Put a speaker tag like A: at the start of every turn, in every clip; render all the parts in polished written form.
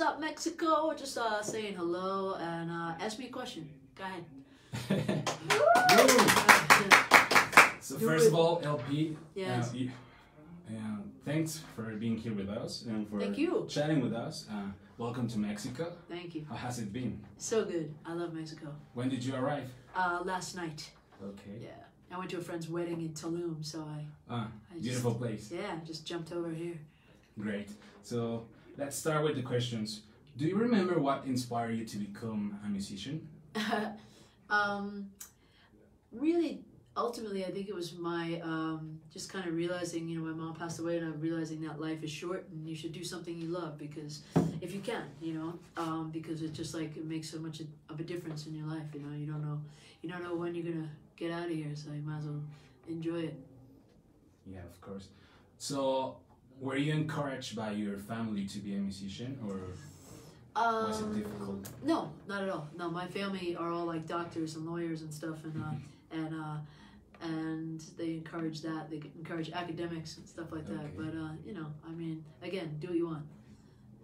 A: up, Mexico? Just saying hello and ask me a question. Go ahead.
B: So first of all, LP,
A: yes.
B: Thanks for being here with us and for
A: Thank you.
B: chatting with us. Welcome to Mexico.
A: Thank you.
B: How has it been?
A: So good. I love Mexico.
B: When did you arrive?
A: Last night.
B: Okay.
A: Yeah. I went to a friend's wedding in Tulum, so I
B: beautiful place.
A: Yeah, just jumped over here.
B: Great. So let's start with the questions. Do you remember what inspired you to become a musician?
A: Really, ultimately, I think it was my just kind of realizing, my mom passed away, and I'm realizing that life is short and you should do something you love, because if you can, because it just like it makes so much of a difference in your life. You don't know when you're gonna get out of here, so you might as well enjoy it.
B: Yeah, of course. So, were you encouraged by your family to be a musician, or was it difficult?
A: No, not at all. No, my family are all like doctors and lawyers and stuff, and they encourage that. They encourage academics and stuff like that. But again, do what you want.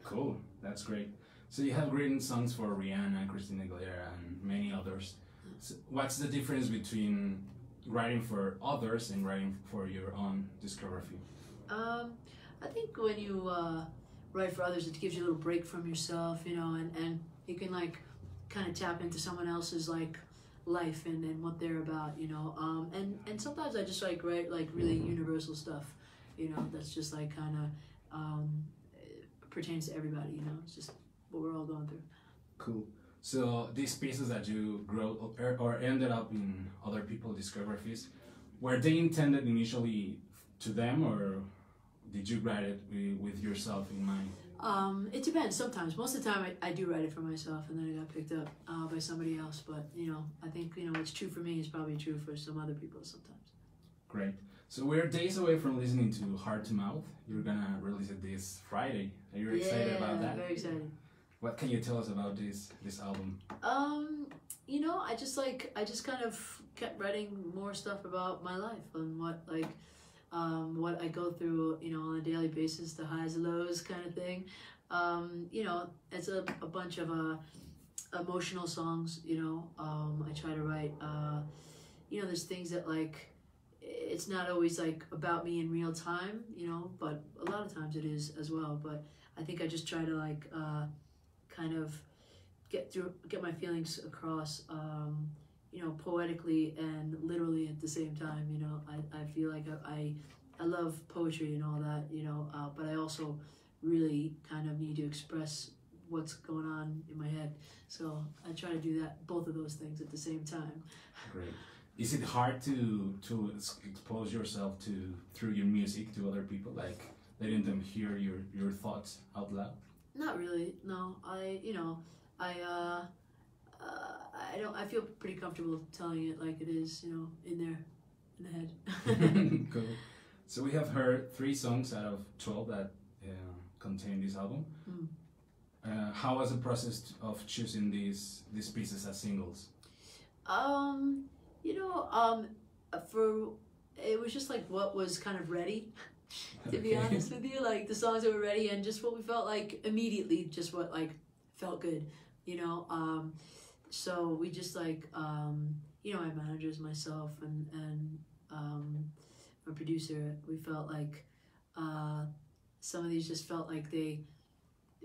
B: Cool, that's great. So you have written songs for Rihanna, Christina Aguilera, and many others. So what's the difference between writing for others and writing for your own discography?
A: I think when you write for others, it gives you a little break from yourself, and you can like kind of tap into someone else's like life and what they're about, and sometimes I just like write like really universal stuff, that's just like kind of pertains to everybody, it's just what we're all going through.
B: Cool. So these pieces that you wrote or ended up in other people's discographies, were they intended initially to them, or did you write it with yourself in mind?
A: It depends. Sometimes, most of the time, I do write it for myself, and then it got picked up by somebody else. But I think what's true for me is probably true for some other people sometimes.
B: Great. So we're days away from listening to Heart to Mouth. You're gonna release it this Friday. Are you excited about that?
A: Very excited.
B: What can you tell us about this album?
A: I just kind of kept writing more stuff about my life and what I go through, on a daily basis, the highs and lows kind of thing. It's a bunch of emotional songs, I try to write, there's things that like, it's not always like about me in real time, but a lot of times it is as well. But I think I just try to like, kind of get my feelings across, poetically and literally at the same time. I feel like I love poetry and all that, but I also really kind of need to express what's going on in my head. So I try to do that, both of those things at the same time.
B: Great. Is it hard to expose yourself through your music to other people, like letting them hear your thoughts out loud?
A: Not really, no. I feel pretty comfortable telling it like it is, in there, in the head.
B: Cool. So we have heard 3 songs out of 12 that contain this album. How was the process of choosing these pieces as singles?
A: It was just like what was kind of ready, to be honest with you, like the songs that were ready and just what we felt like immediately, just what like felt good, so we just like, my managers, myself, and my producer, we felt like some of these just felt like they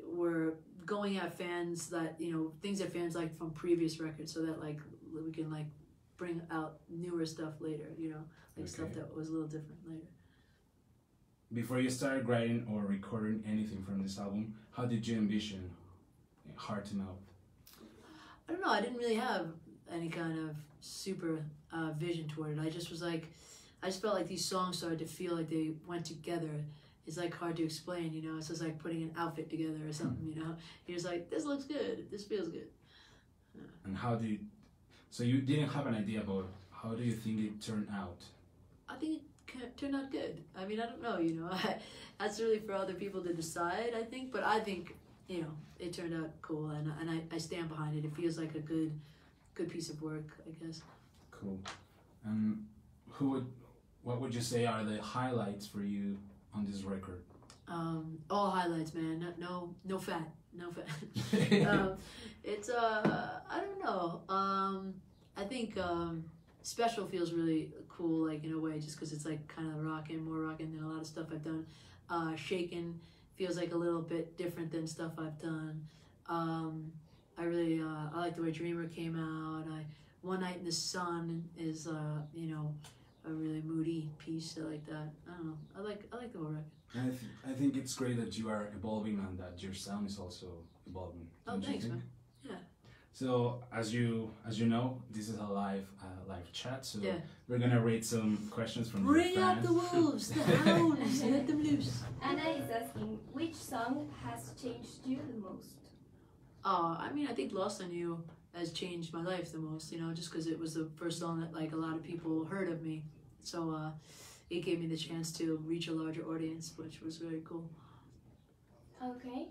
A: were going at fans that, things that fans like from previous records, so that like we can like bring out newer stuff later, stuff that was a little different later.
B: Before you started writing or recording anything from this album, how did you envision Heart to Mouth?
A: I don't know, I didn't really have any kind of super vision toward it. I just felt like these songs started to feel like they went together. It's like hard to explain, it's just like putting an outfit together or something, You're just like, this looks good, this feels good.
B: And so you didn't have an idea about how do you think it turned out?
A: I think it turned out good. I mean, I don't know, that's really for other people to decide, I think, but I think, it turned out cool, and I stand behind it. It feels like a good piece of work, I guess.
B: Cool. What would you say are the highlights for you on this record?
A: All highlights, man. No fat. no fan. It's I don't know. I think Special feels really cool, like in a way, just because it's like kind of rocking, more rocking than a lot of stuff I've done. Shaken feels like a little bit different than stuff I've done. I really I like the way Dreamer came out. One Night in the Sun is you know, a really moody piece. I like that. I don't know. I like the whole record.
B: I think it's great that you are evolving and that your sound is also evolving.
A: Oh, thanks, man. Yeah.
B: So as you know, this is a live chat. So
A: Yeah.
B: we're gonna read some questions from
A: Bring
B: your
A: out
B: fans.
A: the wolves, the hounds, let them loose.
C: Anna is asking, which song has changed you the most?
A: I mean, I think Lost on You has changed my life the most, you know, just because it was the first song that like a lot of people heard of me. So it gave me the chance to reach a larger audience, which was very cool.
C: Okay.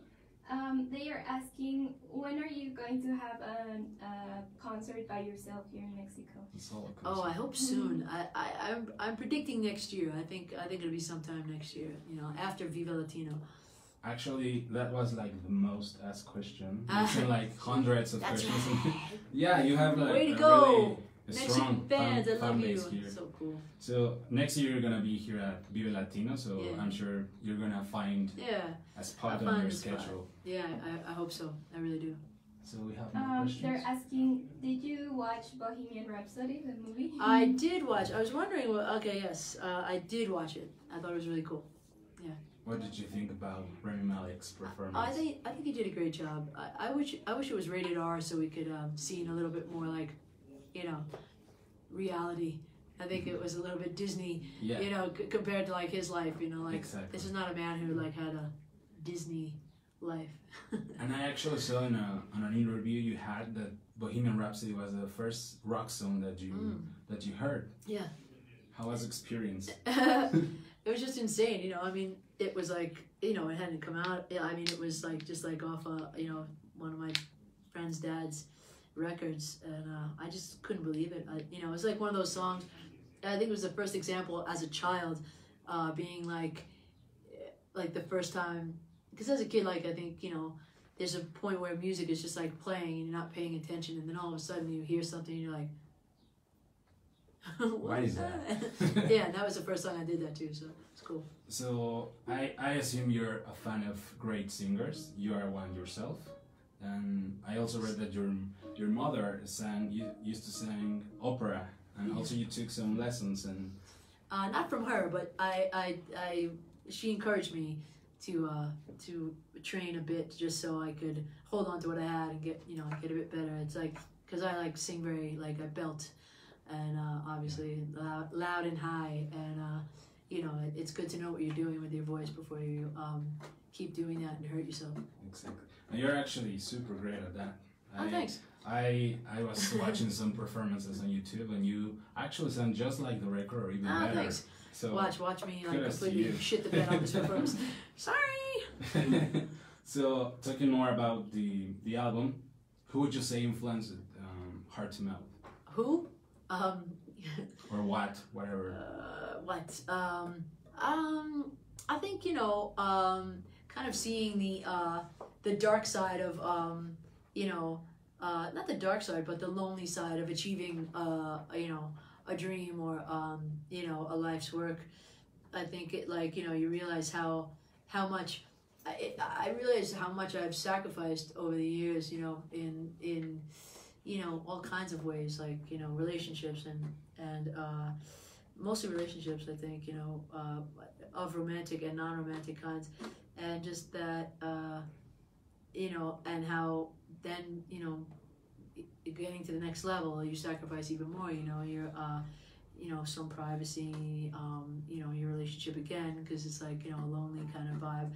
C: They are asking, when are you going to have a concert by yourself here in Mexico?
A: Oh, I hope soon. I'm predicting next year. I think it'll be sometime next year, you know, after Viva Latino.
B: Actually, that was like the most asked question. It's been like hundreds of
A: That's
B: questions.
A: right.
B: Yeah, you have like
A: Way to
B: a
A: go.
B: really strong
A: Mexican fans, I
B: fan
A: love you.
B: base here.
A: So cool.
B: So next year you're gonna be here at Vive Latino, so
A: Yeah.
B: I'm sure you're gonna find
A: Yeah.
B: a spot
A: I'll
B: on
A: find
B: your
A: a spot.
B: schedule.
A: Yeah, I hope so. I really do.
B: So we have more questions.
C: They're asking, did you watch Bohemian Rhapsody, the movie?
A: I did watch. I was wondering. Okay, yes, I did watch it. I thought it was really cool.
B: What did you think about Rami Malek's performance?
A: I think he did a great job. I wish it was rated R so we could see a little bit more like, you know, reality. I think it was a little bit Disney,
B: Yeah.
A: you know, compared to like his life. You know, like
B: Exactly.
A: this is not a man who like had a Disney life.
B: And I actually saw on an interview you had that Bohemian Rhapsody was the first rock song that you heard.
A: Yeah.
B: How was the experience?
A: It was just insane, you know. I mean, it was like, you know, it hadn't come out. I mean, it was like just like off, you know, one of my friend's dad's records, and I just couldn't believe it. You know, it was like one of those songs. I think it was the first example as a child, being like the first time. Because as a kid, like I think, you know, there's a point where music is just like playing and you're not paying attention, and then all of a sudden you hear something and you're like,
B: Why is that?
A: Yeah, and that was the first time I did that too, so it's cool.
B: So I assume you're a fan of great singers. You are one yourself, and I also read that your mother used to sing opera, and also you took some lessons and.
A: Not from her, but she encouraged me to train a bit just so I could hold on to what I had and get a bit better. It's like because I like sing very like I belt. And obviously loud and high, and you know, it's good to know what you're doing with your voice before you keep doing that and hurt yourself.
B: Exactly. And you're actually super great at that.
A: Thanks.
B: I was watching some performances on YouTube, and you actually sound just like the record, or even better.
A: Thanks.
B: So
A: Watch me like
B: kudos to
A: completely
B: you.
A: shit the bed on this performance. Sorry.
B: So talking more about the album, who would you say influenced it? Heart to Mouth.
A: Who?
B: Or what? Whatever.
A: What? I think, you know, kind of seeing the dark side of you know, not the dark side, but the lonely side of achieving you know, a dream or you know, a life's work. I think it, like, you know, you realize how much I realize how much I've sacrificed over the years, you know, in you know, all kinds of ways, like, you know, relationships and mostly relationships, I think, you know, of romantic and non-romantic kinds, and just that, you know, and how then, you know, getting to the next level, you sacrifice even more, you know, you know, some privacy, you know, your relationship again, because it's like, you know, a lonely kind of vibe.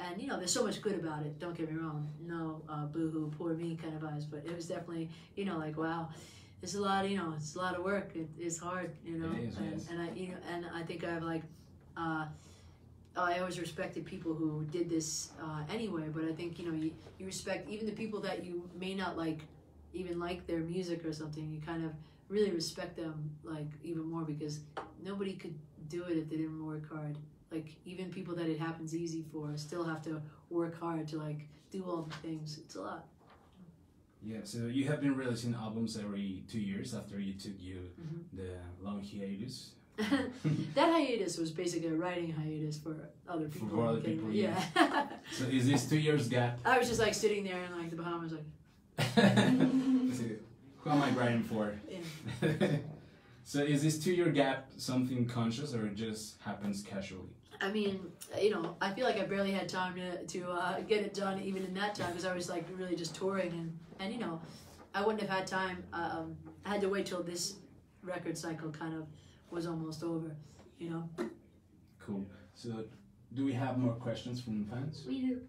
A: And, you know, there's so much good about it, don't get me wrong. No, boo-hoo, poor me kind of vibes. But it was definitely, you know, like, wow, it's a lot, you know, it's a lot of work. It's hard, you know.
B: It is, yes.
A: And I, you know, and I think I have, like, I always respected people who did this anyway. But I think, you know, you respect even the people that you may not, like, even like their music or something. You kind of really respect them, like, even more, because nobody could do it if they didn't work hard. like even people that it happens easy for still have to work hard to like do all the things. It's a lot.
B: Yeah, so you have been releasing albums every 2 years after you took the long hiatus.
A: That hiatus was basically a writing hiatus for other people.
B: For other people,
A: yeah.
B: So is this 2 years gap?
A: I was just like sitting there in like the Bahamas, like.
B: So, who am I writing for?
A: Yeah.
B: So is this 2 year gap something conscious or it just happens casually?
A: I mean, you know, I feel like I barely had time to get it done even in that time because I was like really just touring and you know, I wouldn't have had time. I had to wait till this record cycle kind of was almost over, you know.
B: Cool. So do we have more questions from fans?
C: We do.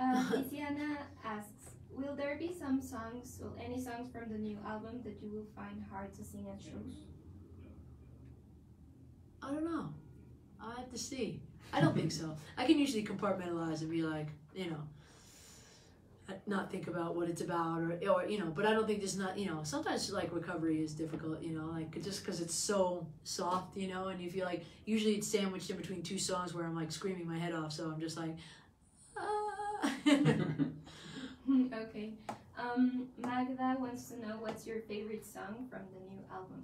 C: Tiziana asks, will there be some songs or any songs from the new album that you will find hard to sing at shows?
A: I don't know. I have to see. I don't think so. I can usually compartmentalize and be like, you know, not think about what it's about or you know, but I don't think there's not, you know, sometimes like recovery is difficult, you know, like just because it's so soft, you know, and you feel like usually it's sandwiched in between two songs where I'm like screaming my head off, so I'm just like, ah.
C: Okay. Magda wants to know what's your favorite song from the new album?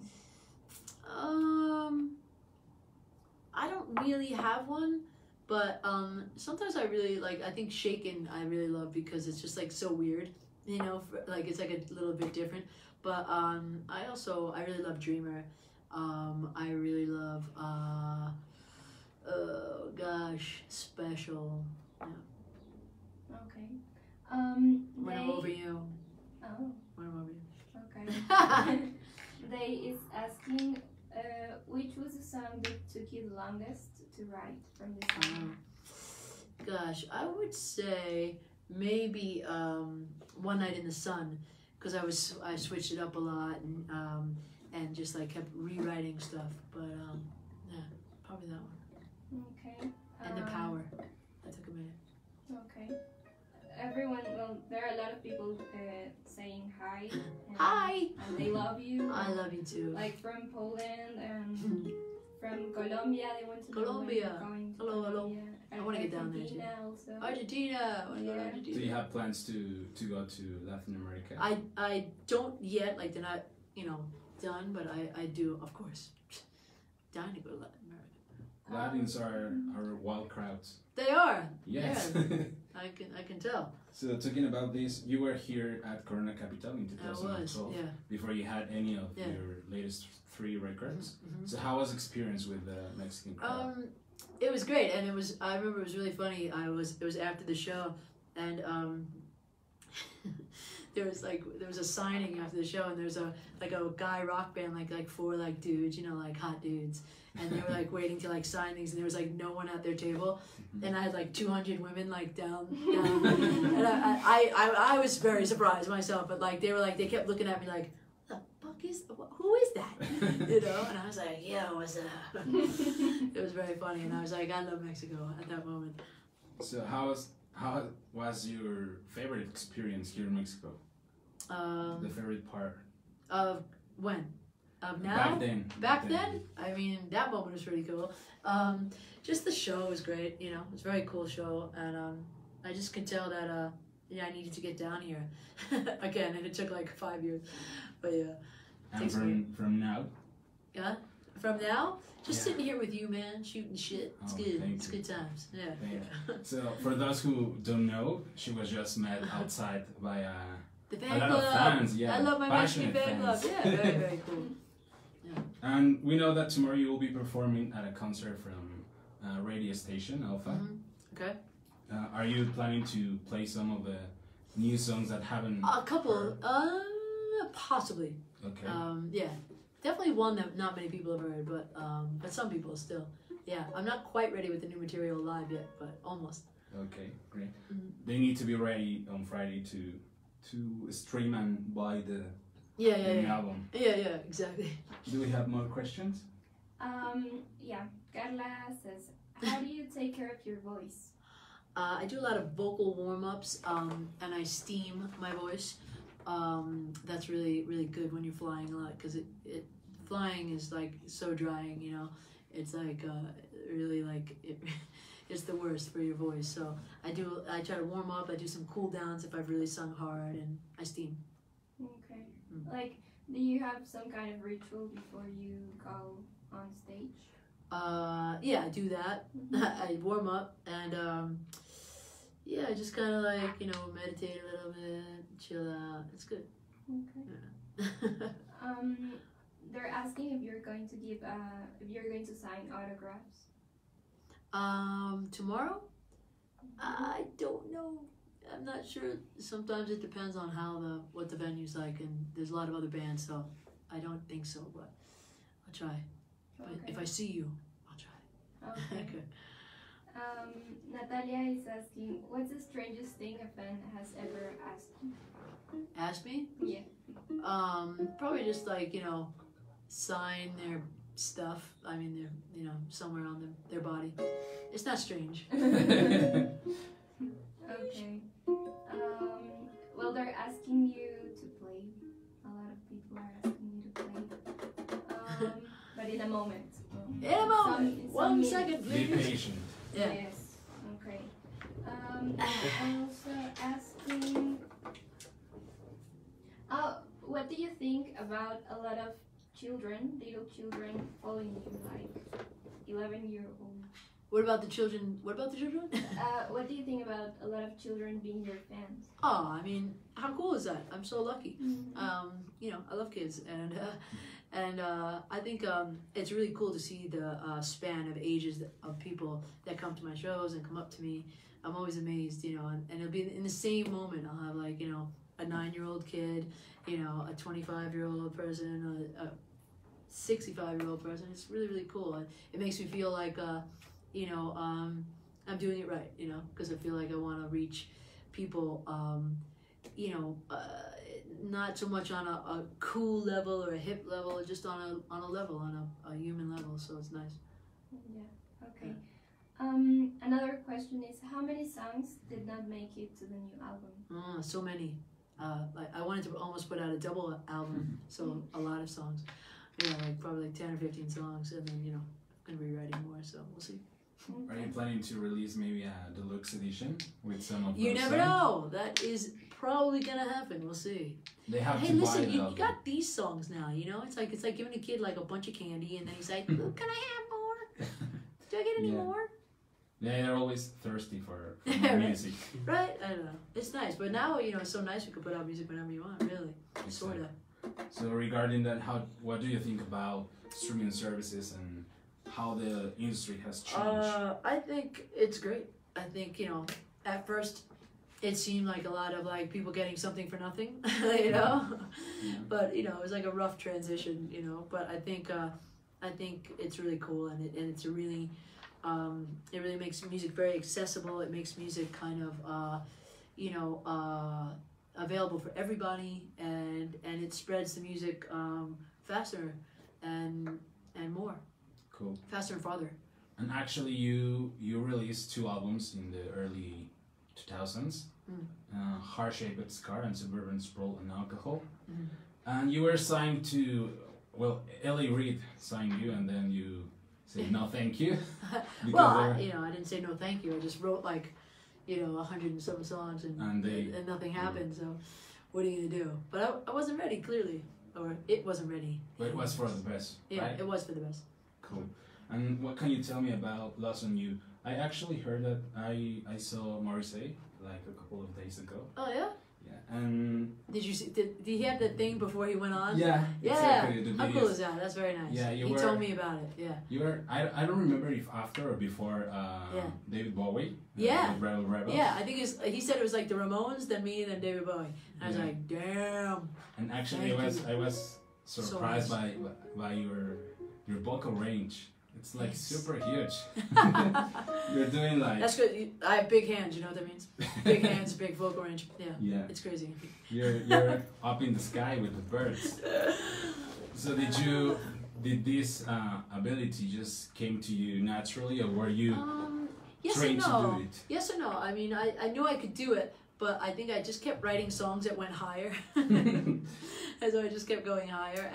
A: I don't really have one, but sometimes I really like. I think "Shaken" I really love because it's just like so weird, you know. Like it's like a little bit different. But I really love "Dreamer." I really love oh gosh, "Special." Yeah.
C: Okay.
A: When I'm over you.
C: Oh.
A: When I'm over you.
C: Okay. They is asking, which was the song that took you the longest to write from this album?
A: Gosh, I would say maybe "One Night in the Sun" because I switched it up a lot and just like kept rewriting stuff. But yeah, probably that one.
C: Okay.
A: And "The Power." That took a minute.
C: Okay. Everyone, well, there are a lot of people saying hi.
A: Hi!
C: And they love you.
A: I love you too.
C: Like from Poland and from Colombia, they want to know when you're going to
A: Hello.
C: Colombia.
A: I want to get down there too.
C: Argentina also.
A: Argentina! I want to go to
C: Yeah.
A: Argentina.
B: Do you have plans to go to Latin America?
A: I don't yet, like they're not, you know, done, but I do, of course. Dying to go to Latin America.
B: Latins are wild crowds.
A: They are!
B: Yes.
A: Yeah. I can tell.
B: So talking about this, you were here at Corona Capital in
A: I was,
B: 2012
A: yeah.
B: before you had any of
A: Yeah.
B: your latest 3 records.
A: Mm-hmm.
B: So how was experience with the Mexican crowd?
A: It was great, and I remember it was really funny. It was after the show, and there was a signing after the show, and there's a guy rock band like 4 like dudes, you know, like hot dudes, and they were like waiting to like sign things, and there was like no one at their table, and I had like 200 women like down, and I was very surprised myself, but like they kept looking at me like, who is that? You know, and I was like, yo, what's up? It was very funny, and I was like, I love Mexico at that moment.
B: So how was your favorite experience here in Mexico? The favorite part?
A: Of when? Of now?
B: Back then.
A: Back then? I mean, that moment was really cool. Just the show was great, you know. It was a very cool show, and I just could tell that I needed to get down here again, and it took like 5 years, but yeah.
B: And from now?
A: Yeah, from now, just
B: Yeah.
A: sitting here with you, man, shooting shit. It's good.
B: thank
A: It's
B: you.
A: good times. Yeah.
B: Thank you. So for those who don't know, she was just met outside by
A: The
B: a
A: fan
B: lot
A: club.
B: of fans. Yeah,
A: I love my Mexican
B: passionate
A: fan club.
B: fans.
A: Yeah, very very cool.
B: And we know that tomorrow you will be performing at a concert from radio station Alpha.
A: Okay.
B: Are you planning to play some of the new songs that haven't?
A: A couple.
B: heard?
A: Possibly.
B: Okay.
A: Yeah, definitely one that not many people have heard, but some people still. Yeah, I'm not quite ready with the new material live yet, but almost.
B: Okay, great.
A: Mhm.
B: They need to be ready on Friday to stream and buy the new
A: Yeah.
B: album.
A: Yeah, exactly.
B: Do we have more questions?
C: Yeah, Carla says, how do you take care of your voice?
A: I do a lot of vocal warm-ups, and I steam my voice. That's really, really good when you're flying a lot, because flying is like so drying, you know. It's like really like it. It's the worst for your voice. So I try to warm up. I do some cool downs if I've really sung hard, and I steam.
C: Okay. Like, do you have some kind of ritual before you go on stage?
A: Yeah, I do that. I warm up and yeah, I just kind of like meditate a little bit, chill out. It's good.
C: Okay.
A: Yeah.
C: They're asking if you're going to give if you're going to sign autographs.
A: Tomorrow? I don't know. I'm not sure. Sometimes it depends on what the venue's like, and there's a lot of other bands, so I don't think so, but I'll try. But
C: Okay.
A: if I see you, I'll try.
C: Okay.
A: Okay.
C: Natalia is asking, what's the strangest thing a fan has ever asked you?
A: Ask me?
C: Yeah.
A: Probably just like, sign their stuff. I mean, they're, somewhere on their body. It's not strange.
C: Okay. Well, they're asking you to play. A lot of people are asking you to play. But in a moment.
A: In a moment.
C: Some
A: 1
C: minutes.
A: second,
B: Be
A: please.
B: patient.
A: Yeah.
C: Yes. Okay. Also asking, what do you think about a lot of little children, following you, like 11-year-old?
A: What about the children? What about the children?
C: What do you think about a lot of children being your fans?
A: Oh, I mean, how cool is that? I'm so lucky.
C: Mm-hmm.
A: I love kids, and I think it's really cool to see the span of ages of people that come to my shows and come up to me. I'm always amazed, and it'll be in the same moment. I'll have like a 9-year-old kid, a 25-year-old person, a 65-year-old person. It's really, really cool. It makes me feel like I'm doing it right, because I feel like I want to reach people, not so much on a cool level or a hip level, just on a level, on a human level. So it's nice.
C: Yeah. Okay. Another question is, how many songs did not make it to the new album?
A: So many. I wanted to almost put out a double album, so a lot of songs. Like probably like 10 or 15 songs, and then I'm gonna be writing more. So we'll see.
B: Are you planning to release maybe a deluxe edition with some of
A: You
B: those
A: never
B: songs?
A: know. That is probably gonna happen. We'll see.
B: They have
A: Hey,
B: to
A: listen,
B: buy the
A: you
B: album.
A: got these songs now. It's like giving a kid like a bunch of candy, and then he's like, "Ooh, "Can I have more? Do I get any
B: Yeah.
A: more?"
B: Yeah, they're always thirsty for
A: Yeah,
B: more
A: right.
B: music.
A: Right? I don't know. It's nice, but now it's so nice. You can put out music whenever you want. Really, sort of.
B: So regarding that, what do you think about streaming services and how the industry has changed?
A: I think it's great. I think at first it seemed like a lot of like people getting something for nothing,
B: Yeah.
A: But it was like a rough transition, But I think it's really cool, and it's a really it really makes music very accessible. It makes music kind of available for everybody, and it spreads the music faster and more,
B: Cool.
A: faster and farther.
B: And actually, you released 2 albums in the early 2000s, Heart Shaped Scar and Suburban Sprawl and Alcohol.
A: Mm.
B: And you were signed to, Ellie Reid signed you, and then you said no thank you.
A: Well, I didn't say no thank you. I just wrote like 100 and some songs, and nothing happened. So what are you gonna do? But I wasn't ready, clearly, or it wasn't ready.
B: But it was for the best,
A: Yeah,
B: right?
A: it was for the best.
B: Cool. And what can you tell me about Lost on You? I actually heard that I saw Morrissey like a couple of days ago.
A: Oh yeah.
B: Yeah, and
A: Did you see? Did he have the thing before he went on?
B: yeah,
A: Yeah.
B: exactly. The
A: How
B: videos.
A: cool is that? That's very nice.
B: Yeah,
A: he told me about it. Yeah.
B: You were I don't remember if after or before David Bowie.
A: Yeah.
B: With Rebel Rebel.
A: Yeah, I think he said it was like the Ramones, then me, then David Bowie. And I was
B: Yeah.
A: like, damn.
B: And actually,
A: Thank
B: I was surprised by your vocal range. It's like
A: Yes.
B: super huge. You're doing like
A: That's good. I have big hands. You know what that means? Big hands, big vocal range. Yeah.
B: yeah.
A: It's crazy.
B: You're up in the sky with the birds. So did this ability just came to you naturally, or were you
A: Yes and
B: trained
A: no.
B: to do it?
A: Yes and no. I mean, I knew I could do it, but I think I just kept writing songs that went higher, and so I just kept going higher,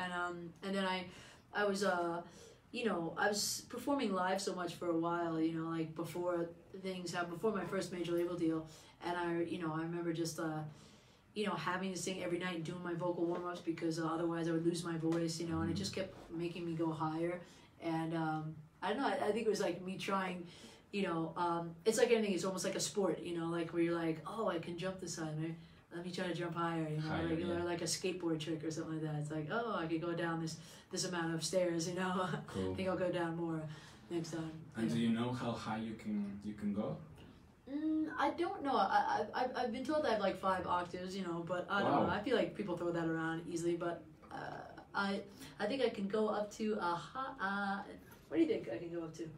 A: and then I was you know, I was performing live so much for a while, you know, like before things happened, before my first major label deal. And I remember just, you know, having to sing every night and doing my vocal warm-ups because otherwise I would lose my voice, you know, and it just kept making me go higher. And I don't know, I think it was like me trying, you know, it's like anything, it's almost like a sport, you know, like where you're like, oh, I can jump this high, man. Let me try to jump higher, you know,
B: Higher,
A: like,
B: yeah.
A: or like a skateboard trick or something like that. It's like, oh, I could go down this amount of stairs, you know.
B: Cool.
A: I think I'll go down more next time.
B: And
A: yeah.
B: do you know how high you can go?
A: I don't know. I've been told I have like 5 octaves, you know, but I don't
B: Wow.
A: know. I feel like people throw that around easily, but I think I can go up to what do you think I can go up to?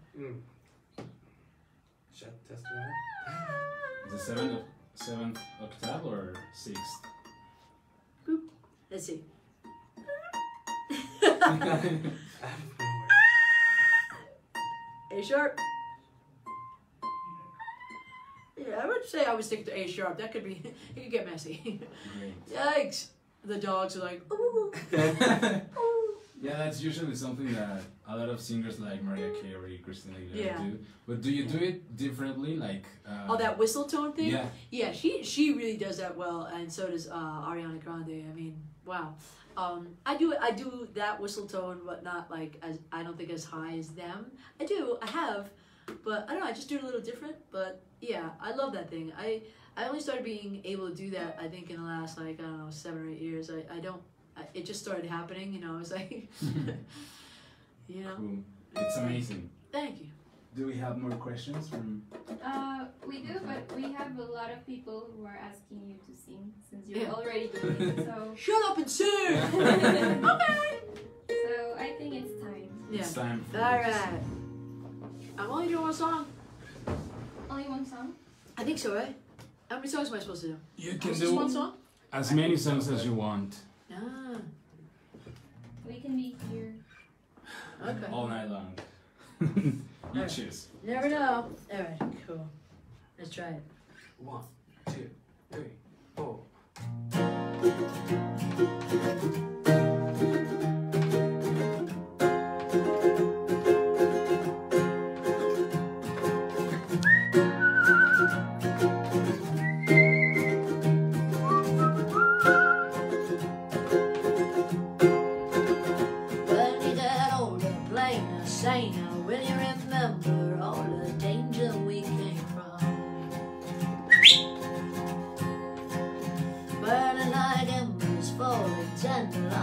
D: Should I test it out?
B: Is it seventh octave or 6th?
A: Boop. Let's see.
D: Out of nowhere.
A: A sharp. Yeah, I would say I would stick to A sharp. That could be, it could get messy.
B: Great.
A: Yikes. The dogs are like, ooh.
B: Yeah, that's usually something that a lot of singers like Mariah Carey, Christina Aguilera
A: Yeah.
B: do. But do you do it differently? Like
A: Oh, that whistle tone thing?
B: Yeah.
A: Yeah, she really does that well, and so does Ariana Grande. I mean, wow. I do that whistle tone, but not like as I don't think as high as them. I have, but I don't know. I just do it a little different. But yeah, I love that thing. I only started being able to do that I think in the last like I don't know 7 or 8 years. It just started happening. You know, I was like, you know.
B: Cool. It's amazing.
A: Thank you.
B: Do we have more questions from?
C: We do, but we have a lot of people who are asking you to sing since you're
A: Yeah.
C: already doing it. So,
A: Shut up and sing. Okay.
C: so I think it's time.
A: Yeah.
B: It's time for
A: All
B: you to
A: right. I'm only doing one song.
C: Only one song.
A: I think so, right? How many songs am I supposed to do?
B: You can
A: Just one
B: do
A: song?
B: as many songs as you want.
A: Ah,
C: We can be here.
A: okay.
B: All night long. You
A: Alright.
B: choose.
A: Never know. All right, cool. Let's try it.
D: 1, 2, 3, 4.
A: When you get older, plainer, saner, will you remember all the danger we came from? Burning like embers, falling tender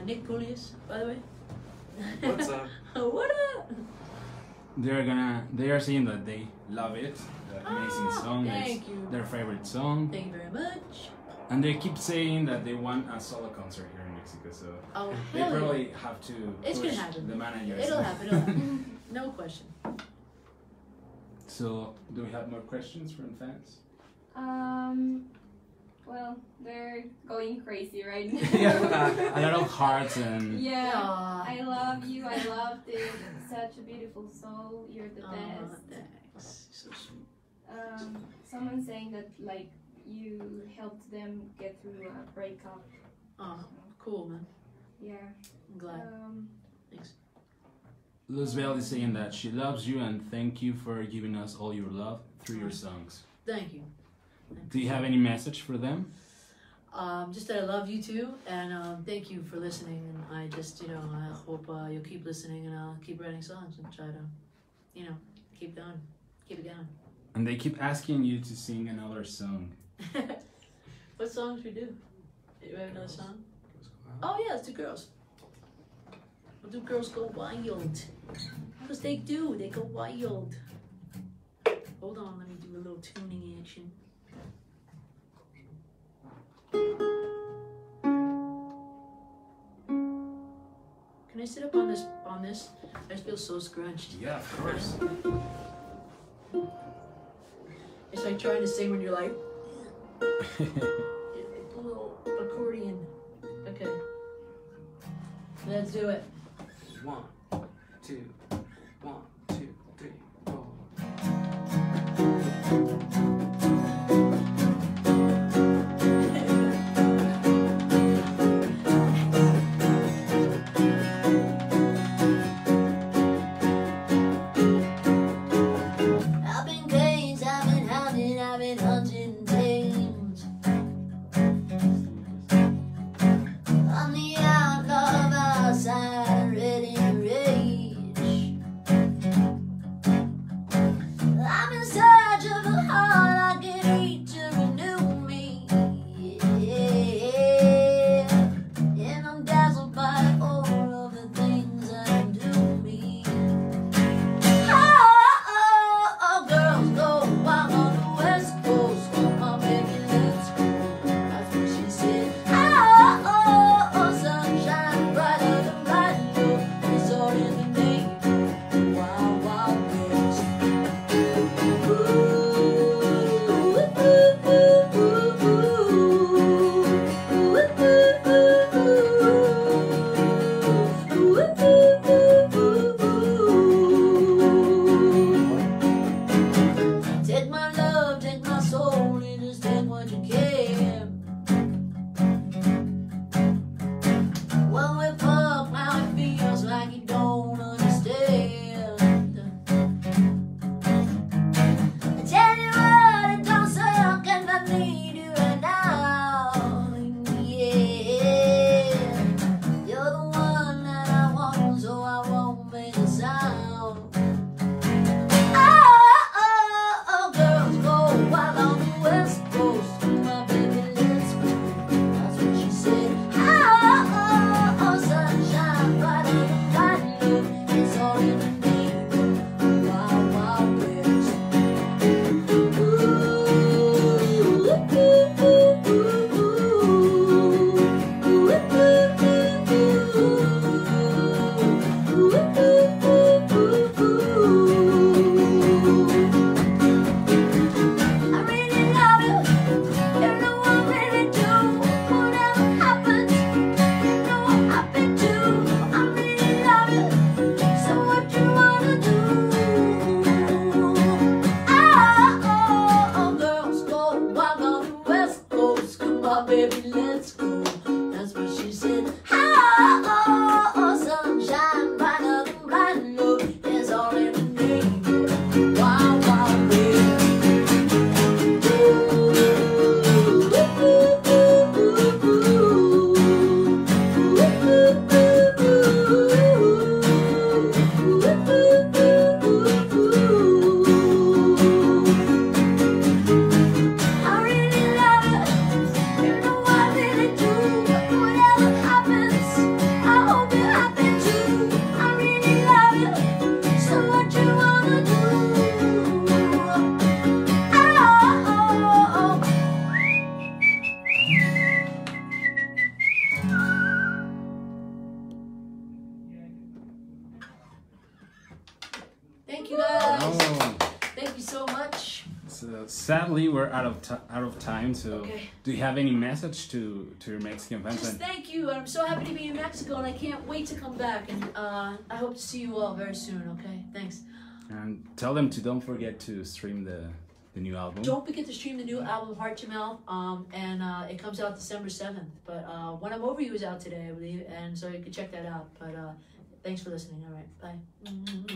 A: Nick Coolius, by the way.
D: What's up?
A: What up?
B: They are saying that they love it. The amazing song.
A: Thank
B: It's
A: you.
B: their favorite song.
A: Thank you very much.
B: And they keep saying that they want a solo concert here in Mexico. So
A: Oh,
B: they
A: hell yeah.
B: probably have to
A: It's
B: push
A: gonna happen.
B: the managers.
A: It'll happen. It'll happen. No question.
B: So, do we have more questions from fans?
C: Well, they're going crazy right now.
B: Yeah, a lot of hearts and
C: Yeah.
A: Aw.
C: I love you. I loved it. Such a beautiful soul. You're the
A: Aw,
C: best.
A: thanks. So sweet.
C: Someone saying that like you helped them get through a breakup.
A: Oh, cool, man.
C: Yeah.
A: I'm glad. Thanks.
B: Luzbel is saying that she loves you and thank you for giving us all your love through your songs.
A: Thank you.
B: Do you have any message for them?
A: Just that I love you too, and thank you for listening. And I just, I hope you'll keep listening, and I'll keep writing songs and try to, keep going, keep it going.
B: And they keep asking you to sing another song.
A: What songs we do? Do we have another song? Oh yeah, let's do Girls. We'll do Girls Go Wild. Because they do, they go wild. Hold on, let me do a little tuning action. Can I sit up on this? I just feel so scrunched.
B: Yeah, of course.
A: It's like trying to sing when you're like a little accordion. Okay. Let's do it.
D: 1, 2, 1, 2, 3, 4.
A: I've been caged, I've been hounded, I've been hunting things. I'm the outlaw of our side, ready to rage. Thank you guys.
B: Oh.
A: Thank you so much.
B: So sadly, we're out of time. So,
A: Okay.
B: do you have any message to your Mexican fans?
A: Just thank you. I'm so happy to be in Mexico, and I can't wait to come back. And I hope to see you all very soon. Okay, thanks.
B: And tell them to don't forget to stream the new album.
A: Don't forget to stream the new album Heart to Mouth. And it comes out December 7th. But When I'm Over You is out today, I believe, and so you can check that out. But thanks for listening. All right, bye.